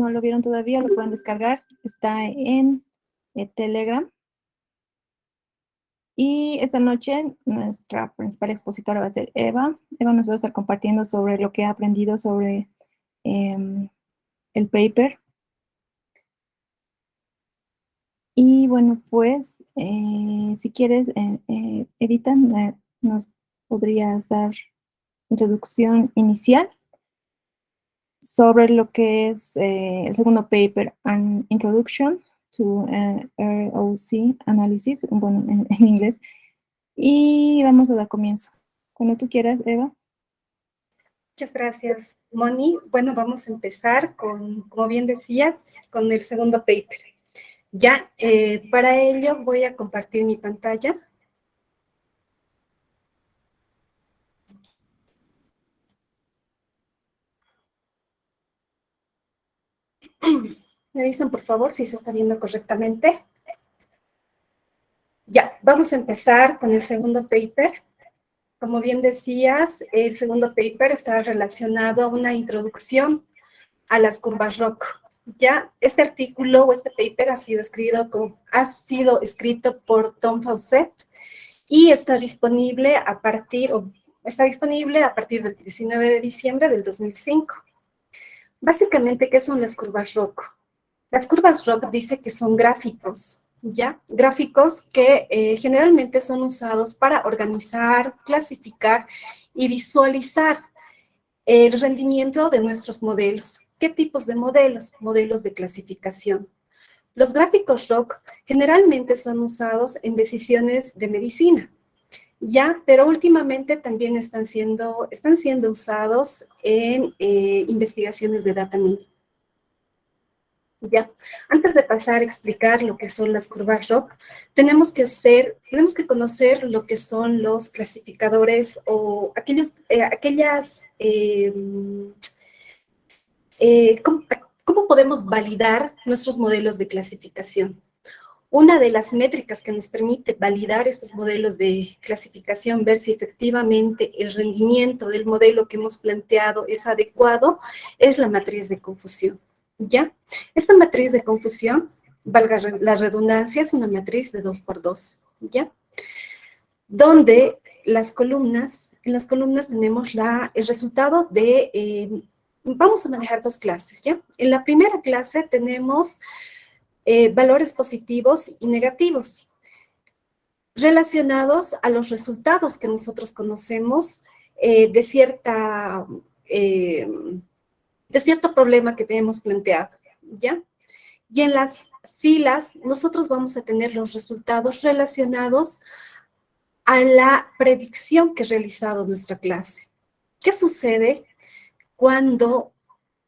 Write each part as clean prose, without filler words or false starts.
no lo vieron todavía, lo pueden descargar. Está en Telegram. Y esta noche nuestra principal expositora va a ser Eva. Eva nos va a estar compartiendo sobre lo que ha aprendido sobre el paper. Y bueno, pues, si quieres, Evita, nos podrías dar introducción inicial sobre lo que es el segundo paper, An Introduction to ROC Analysis, bueno, en inglés. Y vamos a dar comienzo. Cuando tú quieras, Eva. Muchas gracias, Moni. Bueno, vamos a empezar con, como bien decías, con el segundo paper. Ya, para ello voy a compartir mi pantalla. Me avisan, por favor, si se está viendo correctamente. Ya, vamos a empezar con el segundo paper. Como bien decías, el segundo paper está relacionado a una introducción a las curvas ROC. Ya, este artículo o este paper ha sido escrito por Tom Fawcett y está disponible a partir del 19 de diciembre del 2005. Básicamente, ¿qué son las curvas ROC? Las curvas ROC dice que son gráficos, ¿ya? Gráficos que generalmente son usados para organizar, clasificar y visualizar el rendimiento de nuestros modelos. ¿Qué tipos de modelos? Modelos de clasificación. Los gráficos ROC generalmente son usados en decisiones de medicina, ¿ya? Pero últimamente también están siendo usados en investigaciones de data mining. Ya, antes de pasar a explicar lo que son las curvas ROC, tenemos que conocer lo que son los clasificadores o cómo podemos validar nuestros modelos de clasificación. Una de las métricas que nos permite validar estos modelos de clasificación, ver si efectivamente el rendimiento del modelo que hemos planteado es adecuado, es la matriz de confusión, ¿ya? Esta matriz de confusión, valga la redundancia, es una matriz de 2×2, ¿ya? Donde en las columnas tenemos el resultado de, vamos a manejar dos clases, ¿ya? En la primera clase tenemos valores positivos y negativos relacionados a los resultados que nosotros conocemos de cierto problema que tenemos planteado, ¿ya? Y en las filas nosotros vamos a tener los resultados relacionados a la predicción que ha realizado nuestra clase. ¿Qué sucede cuando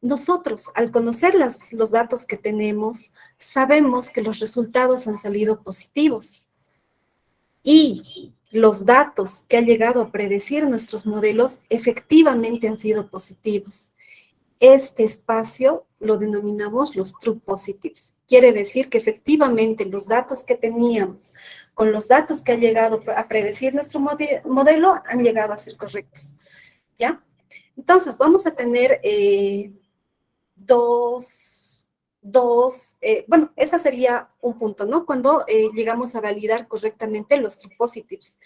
nosotros, al conocer los datos que tenemos, sabemos que los resultados han salido positivos? Y los datos que han llegado a predecir nuestros modelos efectivamente han sido positivos. Este espacio lo denominamos los true positives. Quiere decir que efectivamente los datos que teníamos con los datos que han llegado a predecir nuestro modelo han llegado a ser correctos, ¿ya? Entonces, vamos a tener bueno, ese sería un punto, ¿no? Cuando llegamos a validar correctamente los true positives.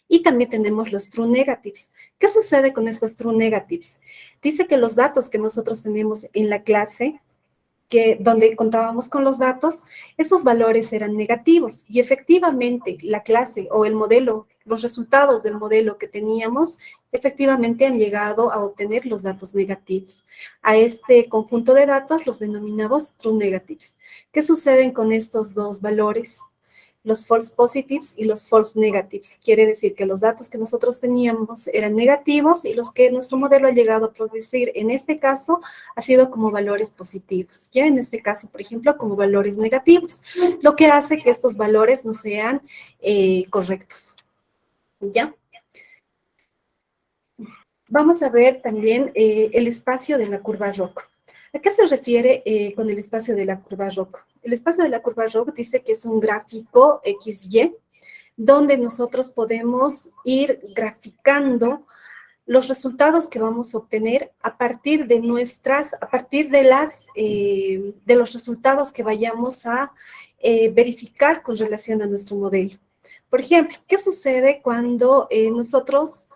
Y también tenemos los true negatives. ¿Qué sucede con estos true negatives? Dice que los datos que nosotros tenemos en la clase, donde contábamos con los datos, esos valores eran negativos. Y efectivamente, la clase o el modelo, los resultados del modelo que teníamos, efectivamente han llegado a obtener los datos negativos. A este conjunto de datos los denominamos true negatives. ¿Qué suceden con estos dos valores? Los false positives y los false negatives. Quiere decir que los datos que nosotros teníamos eran negativos y los que nuestro modelo ha llegado a producir, en este caso, ha sido como valores positivos. Ya en este caso, por ejemplo, como valores negativos, lo que hace que estos valores no sean correctos. ¿Ya? Vamos a ver también el espacio de la curva ROC. ¿A qué se refiere con el espacio de la curva ROC? El espacio de la curva ROC dice que es un gráfico XY, donde nosotros podemos ir graficando los resultados que vamos a obtener a partir de de los resultados que vayamos a verificar con relación a nuestro modelo. Por ejemplo, ¿qué sucede cuando nosotros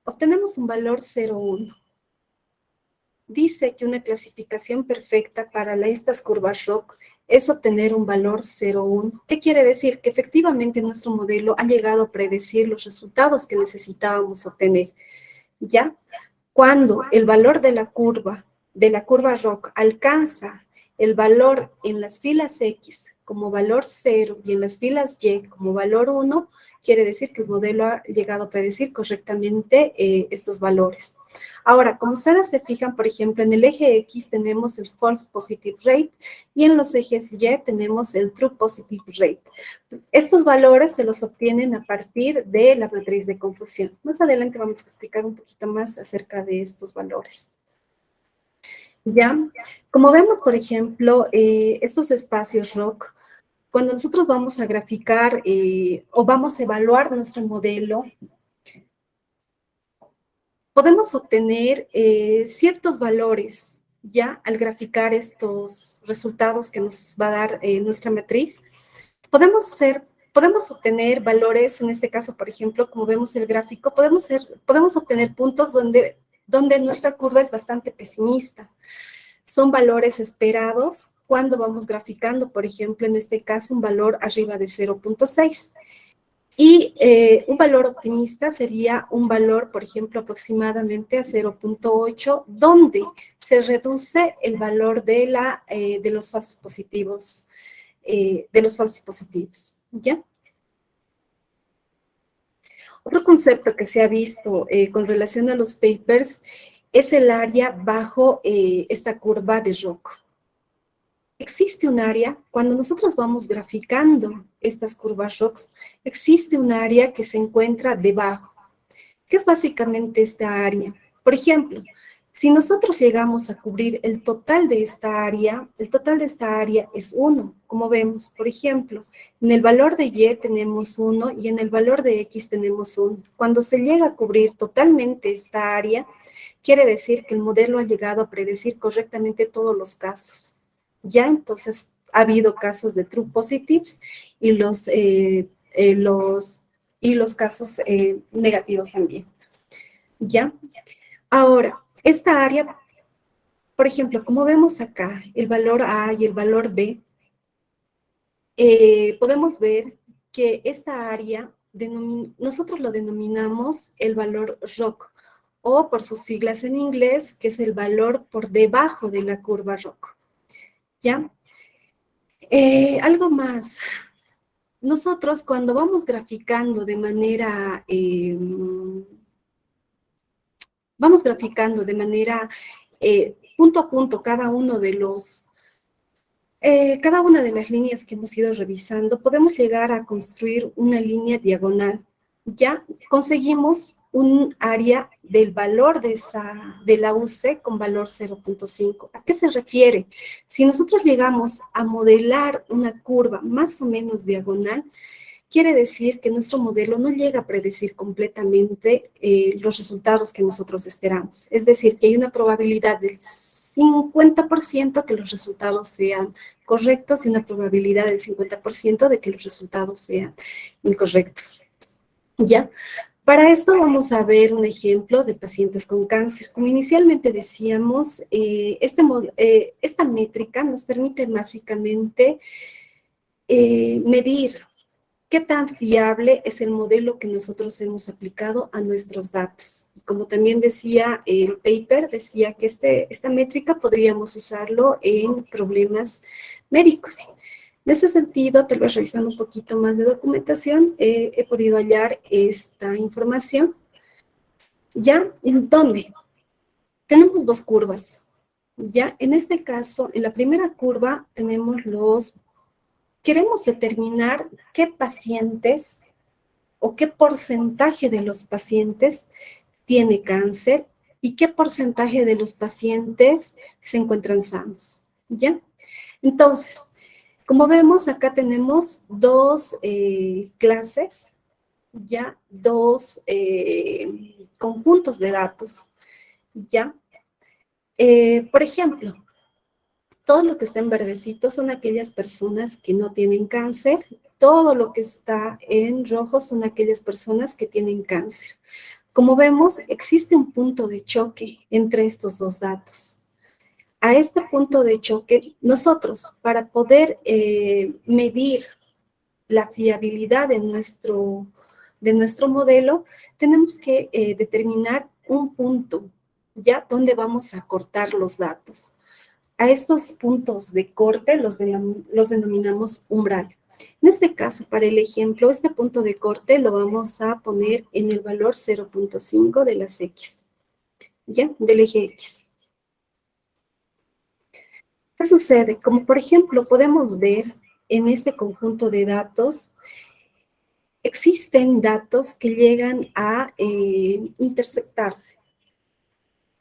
obtenemos un valor 0,1? Dice que una clasificación perfecta para estas curvas ROC es obtener un valor 0,1. ¿Qué quiere decir? Que efectivamente nuestro modelo ha llegado a predecir los resultados que necesitábamos obtener. ¿Ya? Cuando el valor de la curva ROC alcanza el valor en las filas X como valor 0 y en las filas Y como valor 1, quiere decir que el modelo ha llegado a predecir correctamente estos valores. Ahora, como ustedes se fijan, por ejemplo, en el eje X tenemos el false positive rate y en los ejes Y tenemos el true positive rate. Estos valores se los obtienen a partir de la matriz de confusión. Más adelante vamos a explicar un poquito más acerca de estos valores. ¿Ya? Como vemos, por ejemplo, estos espacios ROC, cuando nosotros vamos a graficar o vamos a evaluar nuestro modelo, podemos obtener ciertos valores, ¿ya? Al graficar estos resultados que nos va a dar nuestra matriz. Podemos obtener valores, en este caso, por ejemplo, como vemos el gráfico, podemos obtener puntos donde nuestra curva es bastante pesimista. Son valores esperados cuando vamos graficando, por ejemplo, en este caso, un valor arriba de 0,6. Y un valor optimista sería un valor, por ejemplo, aproximadamente a 0,8, donde se reduce el valor de los falsos positivos, ¿ya? Otro concepto que se ha visto con relación a los papers es el área bajo esta curva de ROC. Existe un área, cuando nosotros vamos graficando estas curvas ROC, existe un área que se encuentra debajo. ¿Qué es básicamente esta área? Por ejemplo, si nosotros llegamos a cubrir el total de esta área, el total de esta área es 1, como vemos. Por ejemplo, en el valor de Y tenemos 1 y en el valor de X tenemos 1. Cuando se llega a cubrir totalmente esta área, quiere decir que el modelo ha llegado a predecir correctamente todos los casos. Ya, entonces, ha habido casos de true positives y los casos negativos también. ¿Ya? Ahora, esta área, por ejemplo, como vemos acá, el valor A y el valor B, podemos ver que esta área, nosotros lo denominamos el valor ROC, o por sus siglas en inglés, que es el valor por debajo de la curva ROC. ¿Ya? Algo más. Nosotros cuando vamos graficando de manera punto a punto cada una de las líneas que hemos ido revisando, podemos llegar a construir una línea diagonal. Ya conseguimos un área del valor de la UC con valor 0,5. ¿A qué se refiere? Si nosotros llegamos a modelar una curva más o menos diagonal, quiere decir que nuestro modelo no llega a predecir completamente los resultados que nosotros esperamos. Es decir, que hay una probabilidad del 50% que los resultados sean correctos y una probabilidad del 50% de que los resultados sean incorrectos. ¿Ya? Para esto vamos a ver un ejemplo de pacientes con cáncer. Como inicialmente decíamos, esta métrica nos permite básicamente medir qué tan fiable es el modelo que nosotros hemos aplicado a nuestros datos. Y como también decía el paper, decía que esta métrica podríamos usarlo en problemas médicos. En ese sentido, tal vez revisando un poquito más de documentación, he podido hallar esta información. ¿Ya? ¿En dónde? Tenemos dos curvas. ¿Ya? En este caso, en la primera curva tenemos queremos determinar qué pacientes o qué porcentaje de los pacientes tiene cáncer y qué porcentaje de los pacientes se encuentran sanos. ¿Ya? Entonces, como vemos, acá tenemos dos clases, ya dos conjuntos de datos, ya. Por ejemplo, todo lo que está en verdecito son aquellas personas que no tienen cáncer, todo lo que está en rojo son aquellas personas que tienen cáncer. Como vemos, existe un punto de choque entre estos dos datos. A este punto de choque, nosotros, para poder medir la fiabilidad de nuestro modelo, tenemos que determinar un punto, ¿ya? Donde vamos a cortar los datos. A estos puntos de corte los denominamos umbral. En este caso, para el ejemplo, este punto de corte lo vamos a poner en el valor 0.5 de las X, ¿ya? Del eje X. ¿Qué sucede? Como por ejemplo, podemos ver en este conjunto de datos, existen datos que llegan a intersectarse,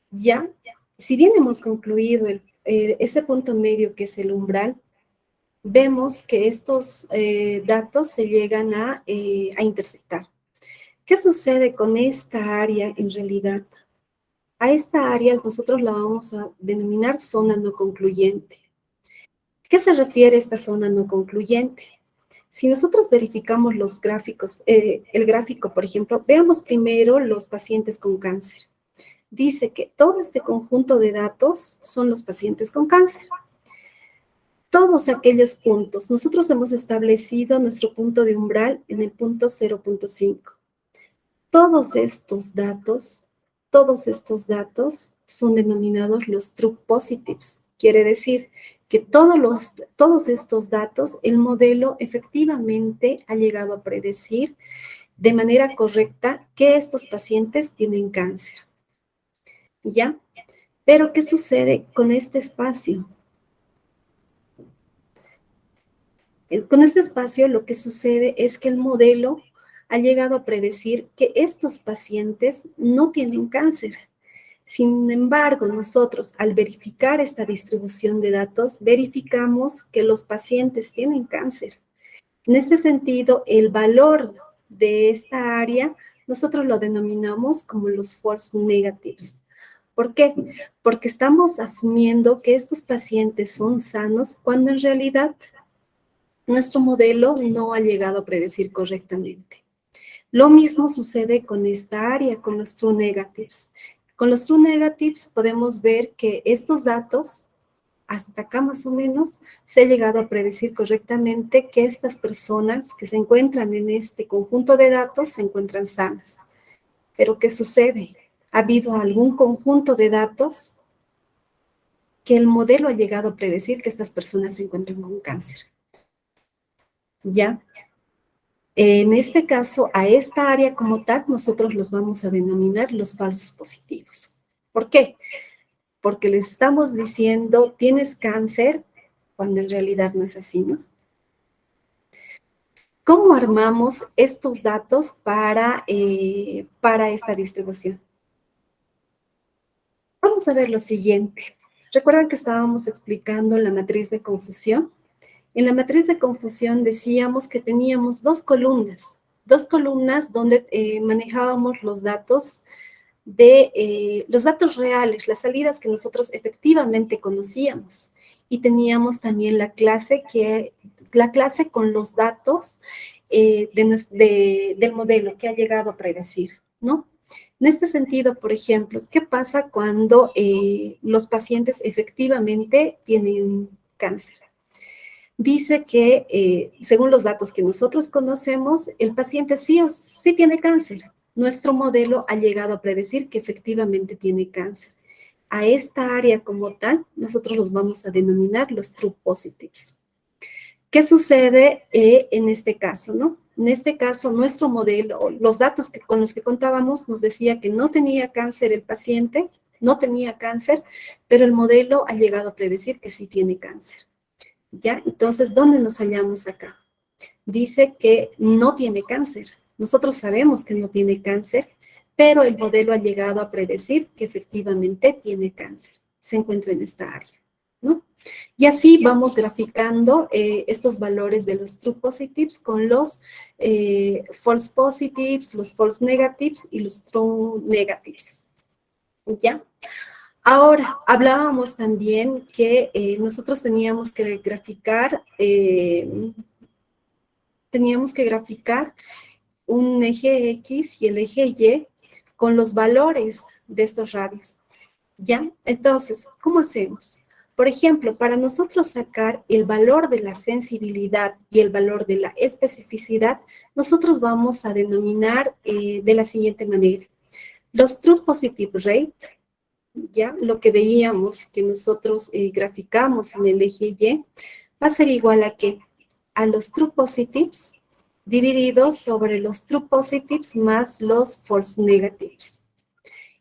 ¿ya? Si bien hemos concluido ese punto medio que es el umbral, vemos que estos datos se llegan a intersectar. ¿Qué sucede con esta área en realidad? A esta área nosotros la vamos a denominar zona no concluyente. ¿Qué se refiere a esta zona no concluyente? Si nosotros verificamos los gráficos, el gráfico, por ejemplo, veamos primero los pacientes con cáncer. Dice que todo este conjunto de datos son los pacientes con cáncer. Todos aquellos puntos, nosotros hemos establecido nuestro punto de umbral en el punto 0.5. Todos estos datos son denominados los true positives. Quiere decir que todos estos datos, el modelo efectivamente ha llegado a predecir de manera correcta que estos pacientes tienen cáncer. ¿Ya? Pero, ¿qué sucede con este espacio? Con este espacio lo que sucede es que el modelo ha llegado a predecir que estos pacientes no tienen cáncer. Sin embargo, nosotros al verificar esta distribución de datos, verificamos que los pacientes tienen cáncer. En este sentido, el valor de esta área, nosotros lo denominamos como los false negatives. ¿Por qué? Porque estamos asumiendo que estos pacientes son sanos cuando en realidad nuestro modelo no ha llegado a predecir correctamente. Lo mismo sucede con esta área, con los true negatives. Con los true negatives podemos ver que estos datos, hasta acá más o menos, se ha llegado a predecir correctamente que estas personas que se encuentran en este conjunto de datos se encuentran sanas. Pero ¿qué sucede? ¿Ha habido algún conjunto de datos que el modelo ha llegado a predecir que estas personas se encuentran con cáncer? ¿Ya? En este caso, a esta área como tal, nosotros los vamos a denominar los falsos positivos. ¿Por qué? Porque les estamos diciendo, tienes cáncer, cuando en realidad no es así, ¿no? ¿Cómo armamos estos datos para esta distribución? Vamos a ver lo siguiente. ¿Recuerdan que estábamos explicando la matriz de confusión? En la matriz de confusión decíamos que teníamos dos columnas donde manejábamos los datos los datos reales, las salidas que nosotros efectivamente conocíamos. Y teníamos también la clase con los datos del modelo que ha llegado a predecir, ¿no? En este sentido, por ejemplo, ¿qué pasa cuando los pacientes efectivamente tienen cáncer? Dice que, según los datos que nosotros conocemos, el paciente sí tiene cáncer. Nuestro modelo ha llegado a predecir que efectivamente tiene cáncer. A esta área como tal, nosotros los vamos a denominar los true positives. ¿Qué sucede en este caso, no? En este caso, nuestro modelo, los datos con los que contábamos, nos decía que no tenía cáncer el paciente, no tenía cáncer, pero el modelo ha llegado a predecir que sí tiene cáncer. ¿Ya? Entonces, ¿dónde nos hallamos acá? Dice que no tiene cáncer. Nosotros sabemos que no tiene cáncer, pero el modelo ha llegado a predecir que efectivamente tiene cáncer. Se encuentra en esta área, ¿no? Y así vamos graficando estos valores de los true positives con los false positives, los false negatives y los true negatives. ¿Ya? Ahora, hablábamos también que nosotros teníamos que graficar un eje X y el eje Y con los valores de estos radios. ¿Ya? Entonces, ¿cómo hacemos? Por ejemplo, para nosotros sacar el valor de la sensibilidad y el valor de la especificidad, nosotros vamos a denominar de la siguiente manera. Los true positive rate, ya lo que veíamos que nosotros graficamos en el eje Y, va a ser igual a ¿qué? A los true positives divididos sobre los true positives más los false negatives.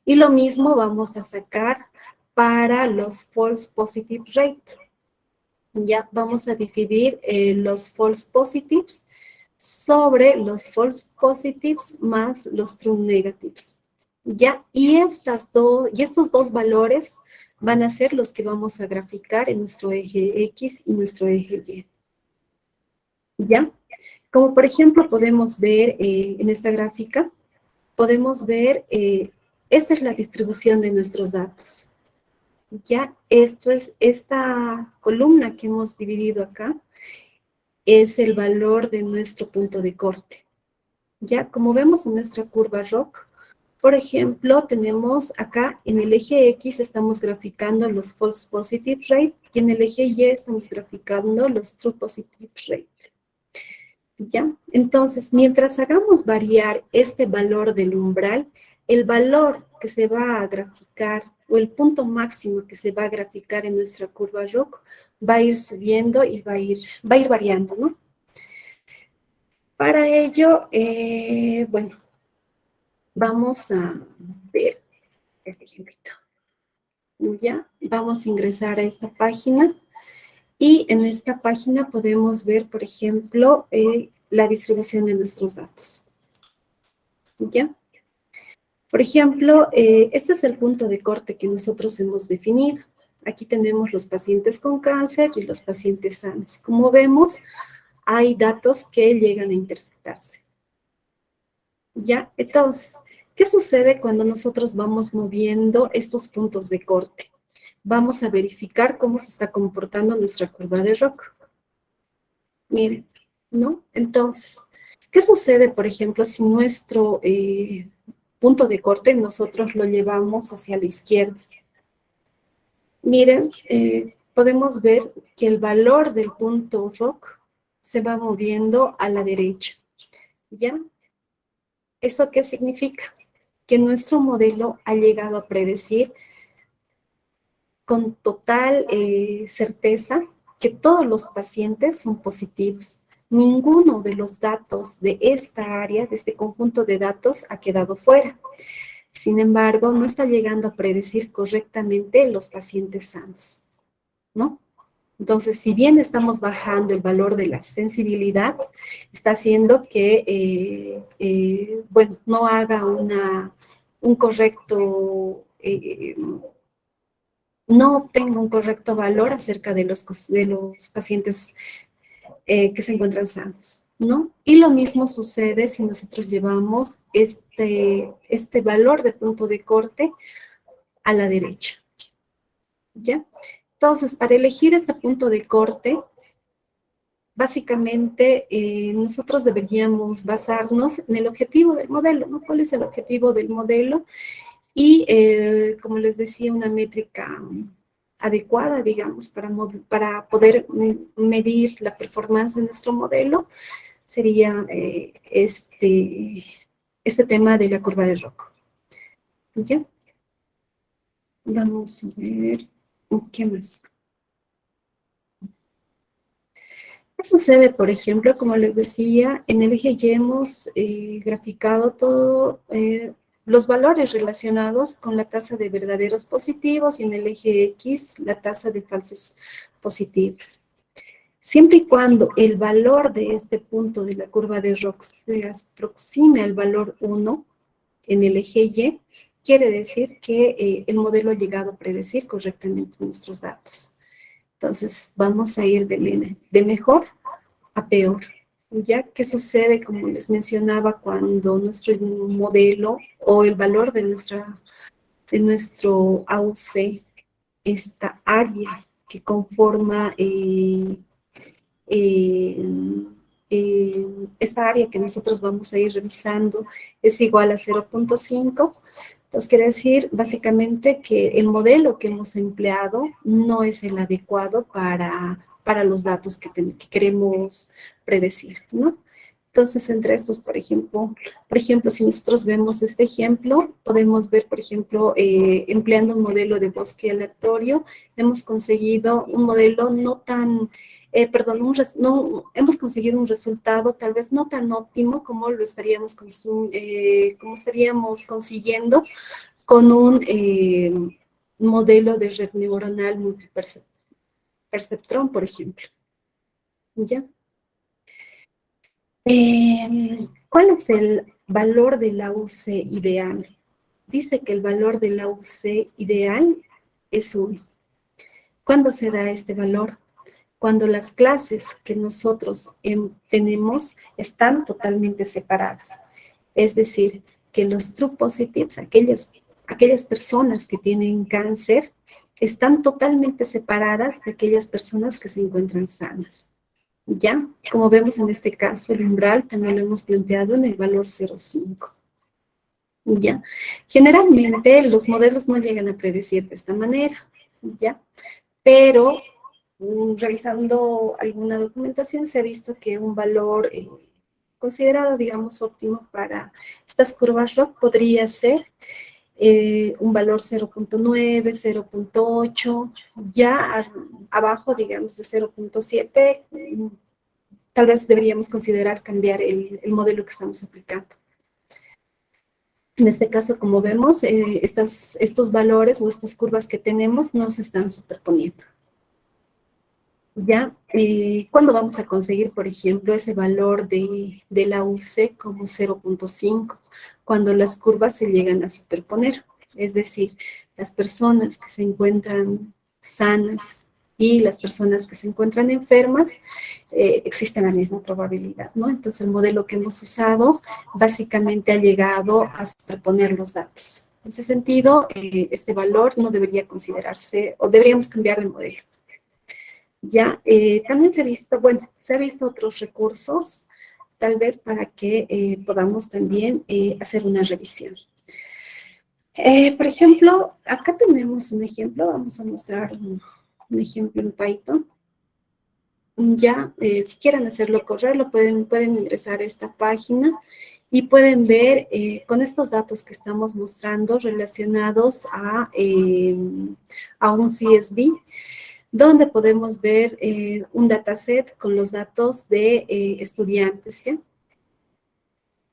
Y lo mismo vamos a sacar para los false positive rate. Ya vamos a dividir los false positives sobre los false positives más los true negatives. Ya, y estos dos valores van a ser los que vamos a graficar en nuestro eje X y nuestro eje Y. ¿Ya? Como por ejemplo podemos ver en esta gráfica, podemos ver, esta es la distribución de nuestros datos. Ya, esto es, esta columna que hemos dividido acá, es el valor de nuestro punto de corte. Ya, como vemos en nuestra curva ROC, por ejemplo, tenemos acá en el eje X estamos graficando los false positive rate y en el eje Y estamos graficando los true positive rate. ¿Ya? Entonces, mientras hagamos variar este valor del umbral, el valor que se va a graficar o el punto máximo que se va a graficar en nuestra curva ROC va a ir subiendo y va a ir variando, ¿no? Para ello, bueno, vamos a ver este ejemplito. Ya, vamos a ingresar a esta página y en esta página podemos ver, por ejemplo, la distribución de nuestros datos. ¿Ya? Por ejemplo, este es el punto de corte que nosotros hemos definido. Aquí tenemos los pacientes con cáncer y los pacientes sanos. Como vemos, hay datos que llegan a intersectarse. ¿Ya? Entonces, ¿qué sucede cuando nosotros vamos moviendo estos puntos de corte? Vamos a verificar cómo se está comportando nuestra curva de ROC. Miren, ¿no? Entonces, ¿qué sucede, por ejemplo, si nuestro punto de corte nosotros lo llevamos hacia la izquierda? Miren, podemos ver que el valor del punto ROC se va moviendo a la derecha, ¿ya? ¿Eso qué significa? Que nuestro modelo ha llegado a predecir con total certeza que todos los pacientes son positivos. Ninguno de los datos de esta área, de este conjunto de datos, ha quedado fuera. Sin embargo, no está llegando a predecir correctamente los pacientes sanos, ¿no? Entonces, si bien estamos bajando el valor de la sensibilidad, está haciendo que, bueno, no haga un correcto, no obtenga un correcto valor acerca de los pacientes que se encuentran sanos, ¿no? Y lo mismo sucede si nosotros llevamos este valor de punto de corte a la derecha, ¿ya? Entonces, para elegir este punto de corte, básicamente nosotros deberíamos basarnos en el objetivo del modelo, ¿no? ¿Cuál es el objetivo del modelo? Y, como les decía, una métrica adecuada, digamos, para poder medir la performance de nuestro modelo, sería este tema de la curva de ROC. ¿Ya? Vamos a ver, ¿qué más? ¿Qué sucede, por ejemplo? Como les decía, en el eje Y hemos graficado todos los valores relacionados con la tasa de verdaderos positivos y en el eje X la tasa de falsos positivos. Siempre y cuando el valor de este punto de la curva de ROC se aproxime al valor 1 en el eje Y, quiere decir que el modelo ha llegado a predecir correctamente nuestros datos. Entonces, vamos a ir de mejor a peor. ¿Ya? ¿Qué sucede? Como les mencionaba, cuando nuestro modelo o el valor de nuestro AUC, esta área que conforma eh, esta área que nosotros vamos a ir revisando es igual a 0.5. Entonces, quiere decir básicamente que el modelo que hemos empleado no es el adecuado para los datos que queremos predecir, ¿no? Entonces, entre estos, por ejemplo, si nosotros vemos este ejemplo, podemos ver, por ejemplo, empleando un modelo de bosque aleatorio, hemos conseguido un modelo no tan, perdón, no, hemos conseguido un resultado tal vez no tan óptimo como lo estaríamos, como estaríamos consiguiendo con un modelo de red neuronal multiperceptrón, por ejemplo. ¿Ya? ¿Cuál es el valor del AUC ideal? Dice que el valor del AUC ideal es 1. ¿Cuándo se da este valor? Cuando las clases que nosotros tenemos están totalmente separadas. Es decir, que los true positives, aquellas personas que tienen cáncer, están totalmente separadas de aquellas personas que se encuentran sanas. ¿Ya? Como vemos en este caso, el umbral también lo hemos planteado en el valor 0,5. ¿Ya? Generalmente los modelos no llegan a predecir de esta manera, ¿ya? Pero revisando alguna documentación se ha visto que un valor considerado, digamos, óptimo para estas curvas ROC podría ser un valor 0.9, 0.8, ya abajo, digamos, de 0.7, tal vez deberíamos considerar cambiar el modelo que estamos aplicando. En este caso, como vemos, estos valores o estas curvas que tenemos no se están superponiendo. ¿Ya? ¿Cuándo vamos a conseguir, por ejemplo, ese valor de la UC como 0.5? Cuando las curvas se llegan a superponer. Es decir, las personas que se encuentran sanas y las personas que se encuentran enfermas, existe la misma probabilidad, ¿no? Entonces, el modelo que hemos usado básicamente ha llegado a superponer los datos. En ese sentido, este valor no debería considerarse, o deberíamos cambiar de modelo. Ya, también se ha visto otros recursos, tal vez para que podamos también hacer una revisión. Por ejemplo, acá tenemos un ejemplo, vamos a mostrar un ejemplo en Python. Ya, si quieren hacerlo correr, pueden ingresar a esta página y pueden ver con estos datos que estamos mostrando relacionados a un CSV, donde podemos ver un dataset con los datos de estudiantes, ¿ya? En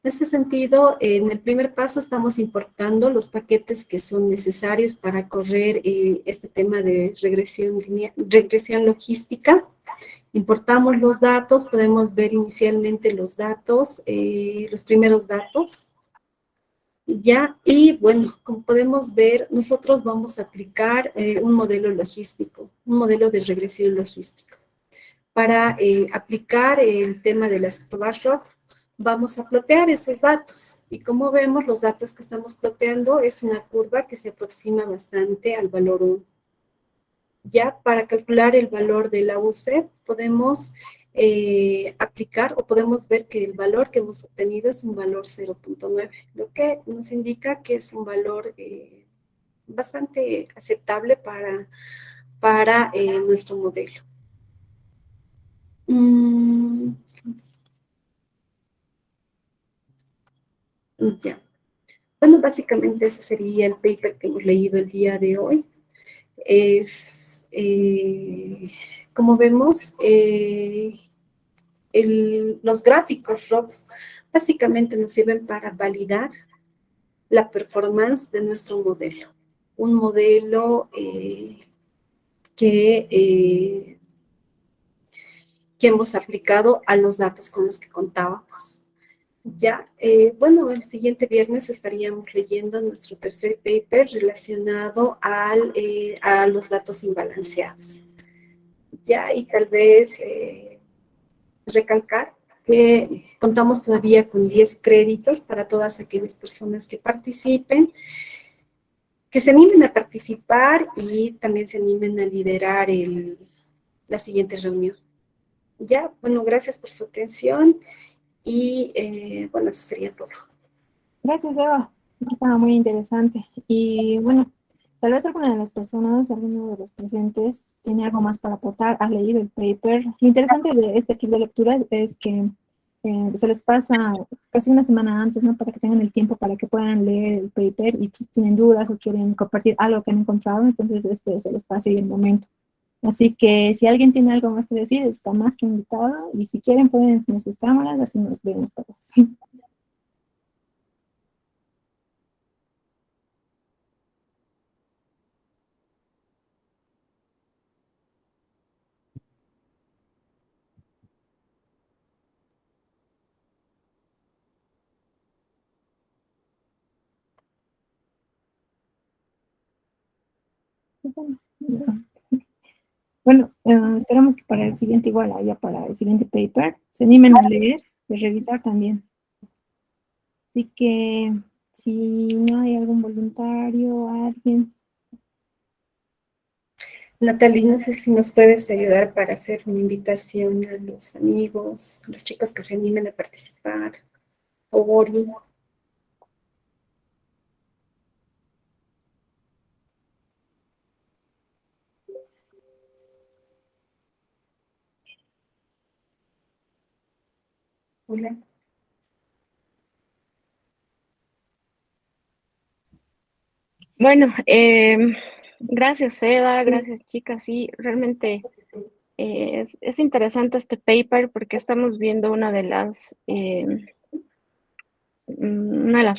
este sentido, en el primer paso estamos importando los paquetes que son necesarios para correr este tema de regresión logística. Importamos los datos, podemos ver inicialmente los datos, los primeros datos, ¿ya? Y bueno, como podemos ver, nosotros vamos a aplicar un modelo logístico, un modelo de regresión logística. Para aplicar el tema de las curvas ROC, vamos a plotear esos datos. Y como vemos, los datos que estamos ploteando es una curva que se aproxima bastante al valor 1. Ya para calcular el valor de la UC, podemos aplicar o podemos ver que el valor que hemos obtenido es un valor 0.9, lo que nos indica que es un valor bastante aceptable para nuestro modelo. Ya. Bueno, básicamente ese sería el paper que hemos leído el día de hoy. Como vemos, los gráficos ROCs básicamente nos sirven para validar la performance de nuestro modelo. Un modelo que hemos aplicado a los datos con los que contábamos. Ya, bueno, el siguiente viernes estaríamos leyendo nuestro tercer paper relacionado a los datos imbalanceados. ya, y tal vez recalcar que contamos todavía con 10 créditos para todas aquellas personas que participen, que se animen a participar y también se animen a liderar la siguiente reunión. Ya, bueno, gracias por su atención y bueno, eso sería todo. Gracias, Eva. Estaba muy interesante. Y bueno, tal vez alguna de las personas, alguno de los presentes, tiene algo más para aportar, ha leído el paper. Lo interesante de este club de lectura es que se les pasa casi una semana antes, ¿no? Para que tengan el tiempo para que puedan leer el paper y si tienen dudas o quieren compartir algo que han encontrado, entonces este es el espacio y el momento. Así que si alguien tiene algo más que decir, está más que invitado y si quieren pueden encender sus cámaras, así nos vemos todos. Bueno, esperamos que para el siguiente, igual haya para el siguiente paper, se animen a leer y revisar también. Así que si no hay algún voluntario, alguien. Natalie, no sé si nos puedes ayudar para hacer una invitación a los amigos, a los chicos que se animen a participar. O Ori. Hola. Bueno, gracias Eva, gracias chicas. Sí, realmente es interesante este paper porque estamos viendo una de las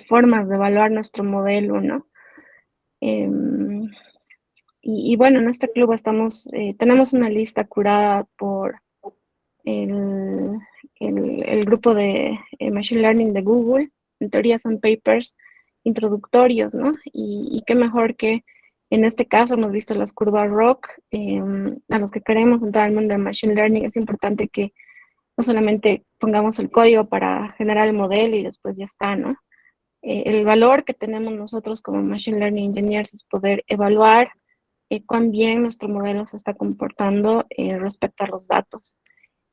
formas de evaluar nuestro modelo, ¿no? Em, y bueno, en este club tenemos una lista curada por el, el grupo de Machine Learning de Google. En teoría son papers introductorios, ¿no? Y qué mejor que en este caso hemos visto las curvas ROC. A los que queremos entrar al mundo de Machine Learning es importante que no solamente pongamos el código para generar el modelo y después ya está, ¿no? El valor que tenemos nosotros como Machine Learning Engineers es poder evaluar cuán bien nuestro modelo se está comportando respecto a los datos.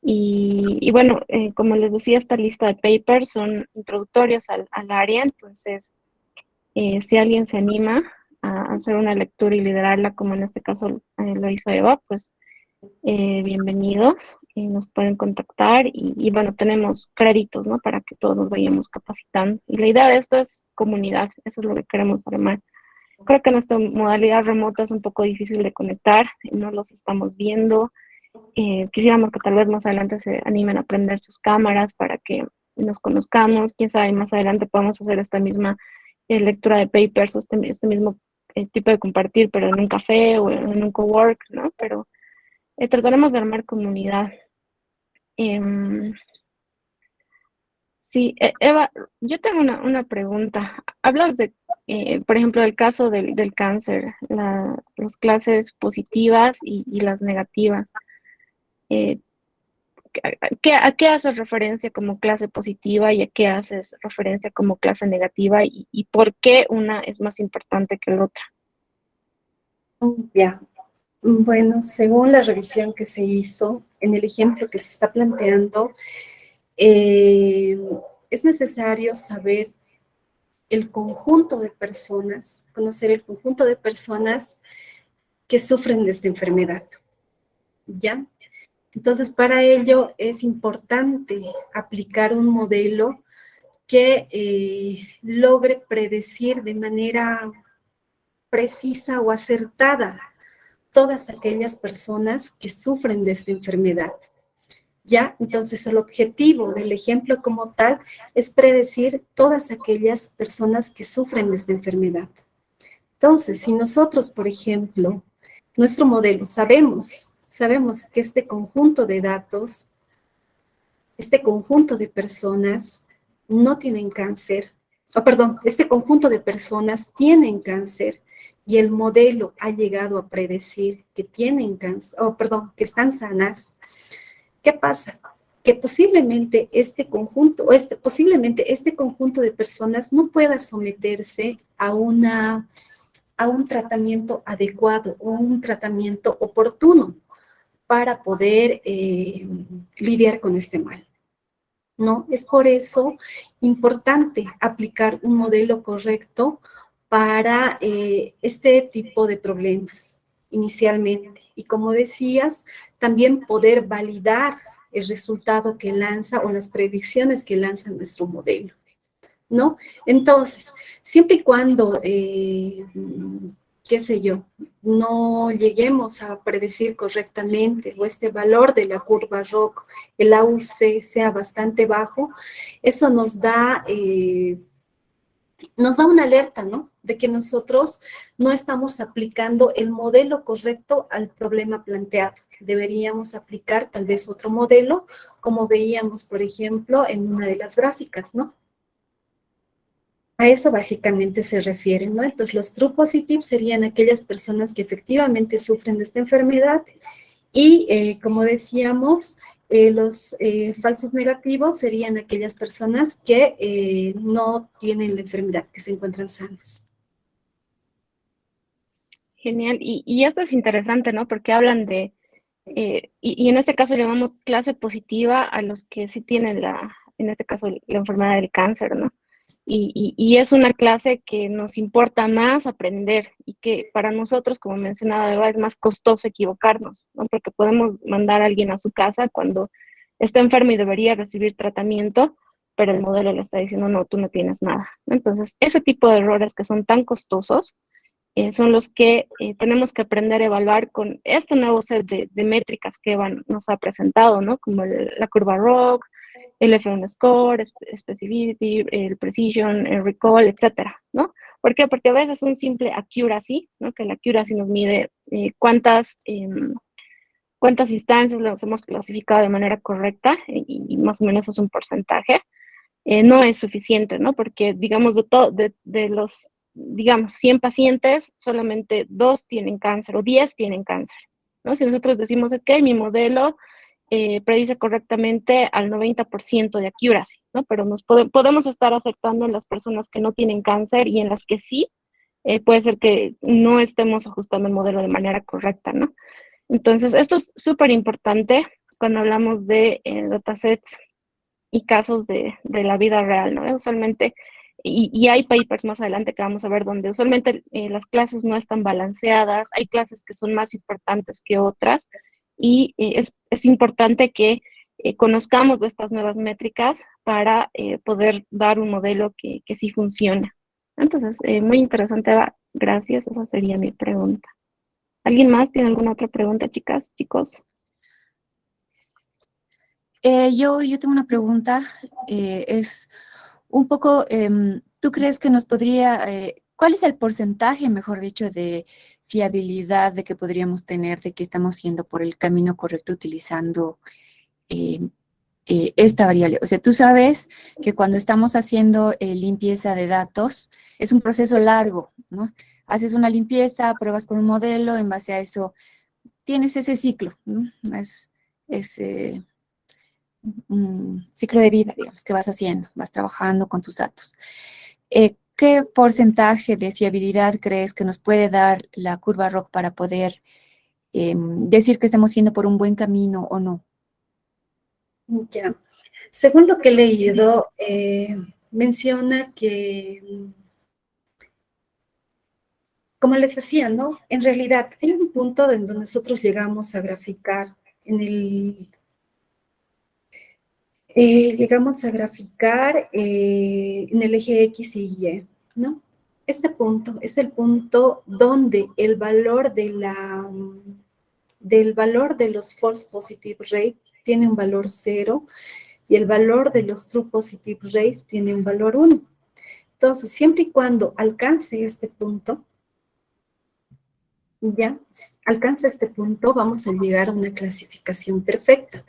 Y bueno, como les decía, esta lista de papers son introductorios al área, entonces si alguien se anima a hacer una lectura y liderarla, como en este caso lo hizo Eva, pues bienvenidos, nos pueden contactar y bueno, tenemos créditos, ¿no? Para que todos nos vayamos capacitando. Y la idea de esto es comunidad, eso es lo que queremos armar. Creo que en esta modalidad remota es un poco difícil de conectar, no los estamos viendo. Quisiéramos que tal vez más adelante se animen a prender sus cámaras para que nos conozcamos. Quién sabe, más adelante podemos hacer esta misma lectura de papers, este mismo tipo de compartir, pero en un café o en un cowork, ¿no? Pero trataremos de armar comunidad. Em, sí, Eva, yo tengo una pregunta. Hablas de, por ejemplo, del caso del cáncer, las clases positivas y las negativas. Eh, a qué haces referencia como clase positiva y a qué haces referencia como clase negativa y por qué una es más importante que la otra? Ya. Bueno, según la revisión que se hizo, en el ejemplo que se está planteando, eh, es necesario saber el conjunto de personas, conocer el conjunto de personas que sufren de esta enfermedad, ¿ya? Entonces, para ello es importante aplicar un modelo que logre predecir de manera precisa o acertada todas aquellas personas que sufren de esta enfermedad. ¿Ya? Entonces, el objetivo del ejemplo como tal es predecir todas aquellas personas que sufren de esta enfermedad. Entonces, si nosotros, por ejemplo, nuestro modelo, sabemos que este conjunto de datos, este conjunto de personas no tienen cáncer, este conjunto de personas tienen cáncer y el modelo ha llegado a predecir que tienen cáncer, que están sanas, ¿qué pasa? Que posiblemente posiblemente este conjunto de personas no pueda someterse a un tratamiento adecuado o un tratamiento oportuno para poder lidiar con este mal, ¿no? Es por eso importante aplicar un modelo correcto para este tipo de problemas inicialmente. Y como decías, también poder validar el resultado que lanza o las predicciones que lanza nuestro modelo, ¿no? Entonces, siempre y cuando, qué sé yo, no lleguemos a predecir correctamente o este valor de la curva ROC, el AUC sea bastante bajo, eso nos da una alerta, ¿no? De que nosotros no estamos aplicando el modelo correcto al problema planteado. Deberíamos aplicar tal vez otro modelo, como veíamos, por ejemplo, en una de las gráficas, ¿no? A eso básicamente se refiere, ¿no? Entonces, los true positives serían aquellas personas que efectivamente sufren de esta enfermedad y, como decíamos, los falsos negativos serían aquellas personas que no tienen la enfermedad, que se encuentran sanas. Genial. Y esto es interesante, ¿no? Porque hablan de, y en este caso llamamos clase positiva a los que sí tienen en este caso, la enfermedad del cáncer, ¿no? Y es una clase que nos importa más aprender y que para nosotros, como mencionaba Eva, es más costoso equivocarnos, ¿no? Porque podemos mandar a alguien a su casa cuando está enfermo y debería recibir tratamiento, pero el modelo le está diciendo, no, tú no tienes nada, ¿no? Entonces, ese tipo de errores que son tan costosos son los que tenemos que aprender a evaluar con este nuevo set de métricas que Eva nos ha presentado, ¿no? Como la curva ROC, el F1 score, specificity, el precision, el recall, etcétera, ¿no? ¿Por qué? Porque a veces un simple accuracy, ¿no? Que la accuracy nos mide cuántas instancias los hemos clasificado de manera correcta y más o menos es un porcentaje, no es suficiente, ¿no? Porque, digamos, de los, digamos, 100 pacientes, solamente 2 tienen cáncer o 10 tienen cáncer, ¿no? Si nosotros decimos, ok, mi modelo predice correctamente al 90% de accuracy, ¿no? Pero podemos estar acertando en las personas que no tienen cáncer y en las que sí, puede ser que no estemos ajustando el modelo de manera correcta, ¿no? Entonces, esto es súper importante cuando hablamos de datasets y casos de la vida real, ¿no? Usualmente, y hay papers más adelante que vamos a ver donde usualmente las clases no están balanceadas, hay clases que son más importantes que otras, y es importante que conozcamos de estas nuevas métricas para poder dar un modelo que sí funcione. Entonces, muy interesante, Eva. Gracias, esa sería mi pregunta. ¿Alguien más tiene alguna otra pregunta, chicas, chicos? Yo tengo una pregunta, es un poco, ¿tú crees que nos podría, cuál es el porcentaje, mejor dicho, de fiabilidad de que podríamos tener de que estamos yendo por el camino correcto utilizando eh, esta variable? O sea, tú sabes que cuando estamos haciendo limpieza de datos, es un proceso largo, ¿no? Haces una limpieza, pruebas con un modelo, en base a eso tienes ese ciclo, ¿no? Es un ciclo de vida, digamos, que vas haciendo, vas trabajando con tus datos. ¿Qué porcentaje de fiabilidad crees que nos puede dar la curva ROC para poder decir que estamos yendo por un buen camino o no? Ya. Según lo que he leído, menciona que, como les decía, ¿no? En realidad hay un punto en donde nosotros llegamos a graficar en el eje X y Y, ¿no? Este punto es el punto donde el valor del valor de los false positive rate tiene un valor 0 y el valor de los true positive rates tiene un valor 1. Entonces, siempre y cuando alcance este punto, vamos a llegar a una clasificación perfecta.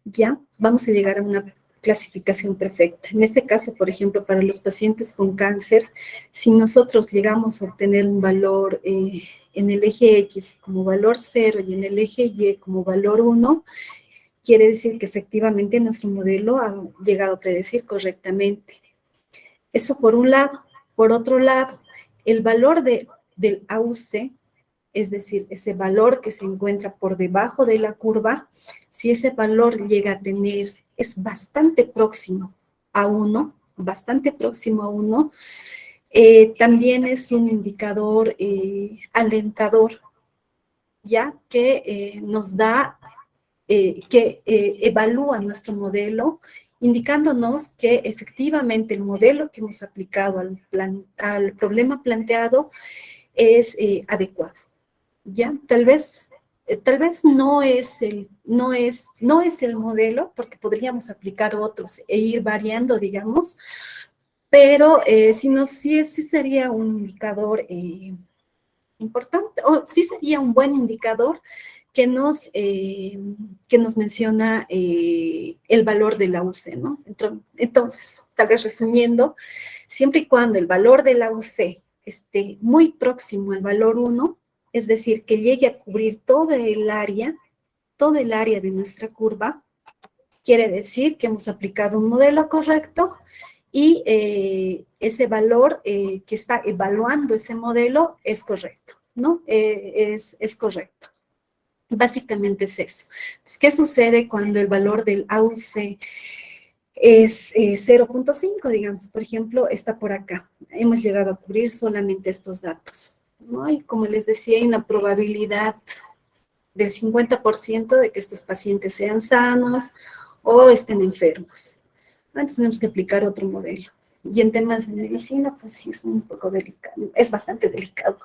Ya, vamos a llegar a una clasificación perfecta. En este caso, por ejemplo, para los pacientes con cáncer, si nosotros llegamos a obtener un valor en el eje X como valor 0 y en el eje Y como valor 1, quiere decir que efectivamente nuestro modelo ha llegado a predecir correctamente. Eso por un lado. Por otro lado, el valor del AUC, es decir, ese valor que se encuentra por debajo de la curva, si ese valor llega a tener, es bastante próximo a 1, también es un indicador alentador, ya que nos da, evalúa nuestro modelo, indicándonos que efectivamente el modelo que hemos aplicado al problema planteado es adecuado. ¿Ya? Tal vez no es el modelo, porque podríamos aplicar otros e ir variando, digamos, pero sí sería un indicador importante, o sí sería un buen indicador que nos menciona el valor de la UC, ¿no? Entonces, tal vez resumiendo, siempre y cuando el valor de la UC esté muy próximo al valor 1, es decir, que llegue a cubrir todo el área de nuestra curva, quiere decir que hemos aplicado un modelo correcto y ese valor que está evaluando ese modelo es correcto, ¿no? Es correcto. Básicamente es eso. Entonces, ¿qué sucede cuando el valor del AUC es 0.5, digamos? Por ejemplo, está por acá. Hemos llegado a cubrir solamente estos datos, ¿no? Y como les decía, hay una probabilidad del 50% de que estos pacientes sean sanos o estén enfermos. Entonces tenemos que aplicar otro modelo. Y en temas de medicina, pues sí es un poco delicado, es bastante delicado.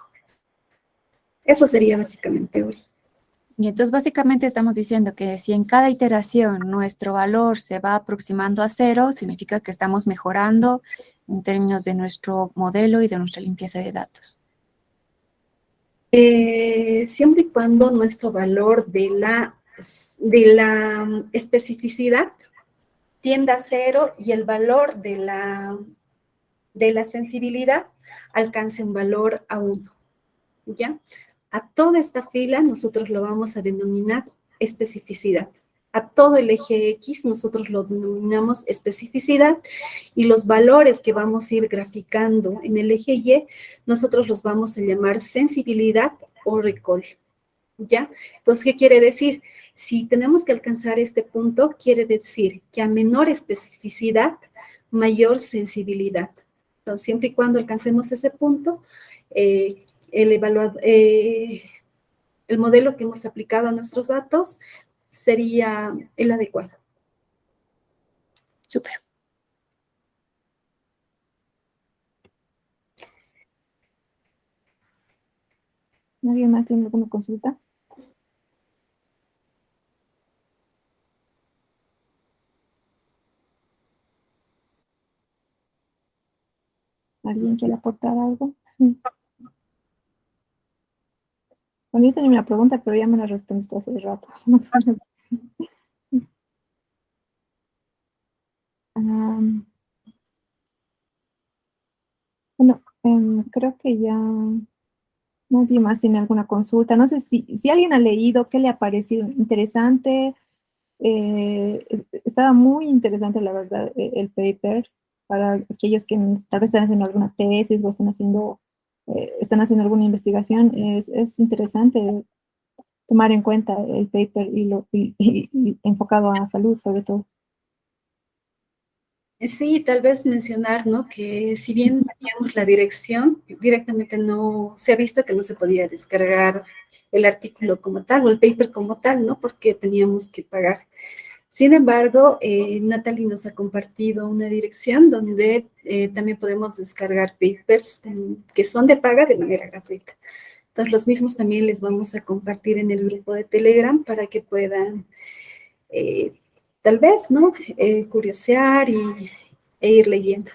Eso sería básicamente hoy. Y entonces básicamente estamos diciendo que si en cada iteración nuestro valor se va aproximando a 0, significa que estamos mejorando en términos de nuestro modelo y de nuestra limpieza de datos. Siempre y cuando nuestro valor de la especificidad tienda a 0 y el valor de la sensibilidad alcance un valor a 1, ¿ya? A toda esta fila nosotros lo vamos a denominar especificidad. A todo el eje X nosotros lo denominamos especificidad y los valores que vamos a ir graficando en el eje Y nosotros los vamos a llamar sensibilidad o recall, ¿ya? Entonces, ¿qué quiere decir? Si tenemos que alcanzar este punto, quiere decir que a menor especificidad, mayor sensibilidad. Entonces, siempre y cuando alcancemos ese punto, el modelo que hemos aplicado a nuestros datos sería el adecuado. Súper. ¿Nadie más tiene alguna consulta? ¿Alguien quiere aportar algo? Bueno, yo tenía una pregunta, pero ya me la respondiste hace rato. Bueno, creo que ya nadie más tiene alguna consulta. No sé si alguien ha leído, qué le ha parecido interesante. Estaba muy interesante, la verdad, el paper para aquellos que tal vez están haciendo alguna tesis o están haciendo alguna investigación. Es interesante tomar en cuenta el paper y enfocado a salud, sobre todo. Sí, tal vez mencionar, ¿no? Que si bien teníamos la dirección, directamente no se ha visto que no se podía descargar el artículo como tal o el paper como tal, ¿no? Porque teníamos que pagar. Sin embargo, Natalie nos ha compartido una dirección donde también podemos descargar papers que son de paga de manera gratuita. Entonces, los mismos también les vamos a compartir en el grupo de Telegram para que puedan, tal vez, ¿no? Curiosear e ir leyendo.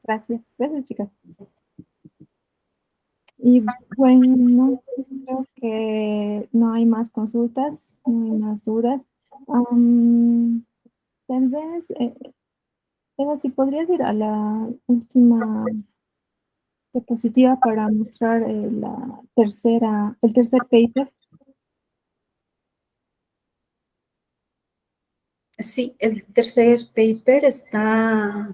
Gracias, gracias, chicas. Y bueno, creo que no hay más consultas, no hay más dudas. Tal vez, Eva, si podrías ir a la última diapositiva para mostrar el tercer paper. Sí, el tercer paper está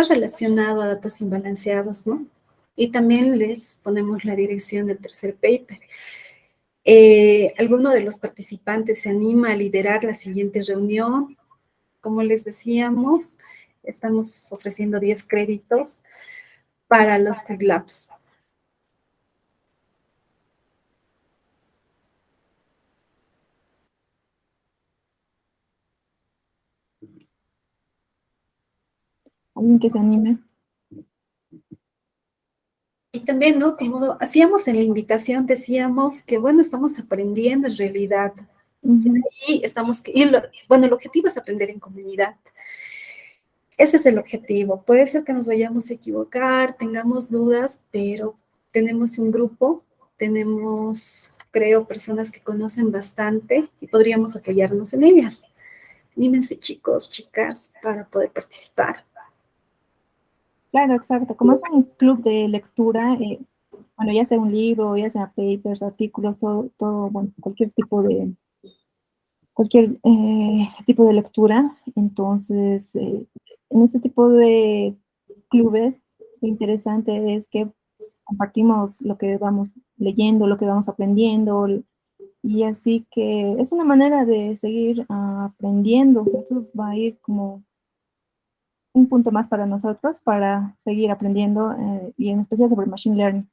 relacionado a datos imbalanceados, ¿no? Y también les ponemos la dirección del tercer paper. ¿Alguno de los participantes se anima a liderar la siguiente reunión? Como les decíamos, estamos ofreciendo 10 créditos para los Quick Labs. Alguien que se anime. Y también, ¿no? Como hacíamos en la invitación, decíamos que, bueno, estamos aprendiendo en realidad. Y bueno, el objetivo es aprender en comunidad. Ese es el objetivo. Puede ser que nos vayamos a equivocar, tengamos dudas, pero tenemos un grupo, tenemos, creo, personas que conocen bastante y podríamos apoyarnos en ellas. Anímense, chicos, chicas, para poder participar. Claro, exacto. Como es un club de lectura, bueno, ya sea un libro, ya sea papers, artículos, todo, bueno, cualquier tipo de lectura. Entonces, en este tipo de clubes, lo interesante es que pues, compartimos lo que vamos leyendo, lo que vamos aprendiendo, y así que es una manera de seguir aprendiendo. Esto va a ir como un punto más para nosotros para seguir aprendiendo y en especial sobre Machine Learning.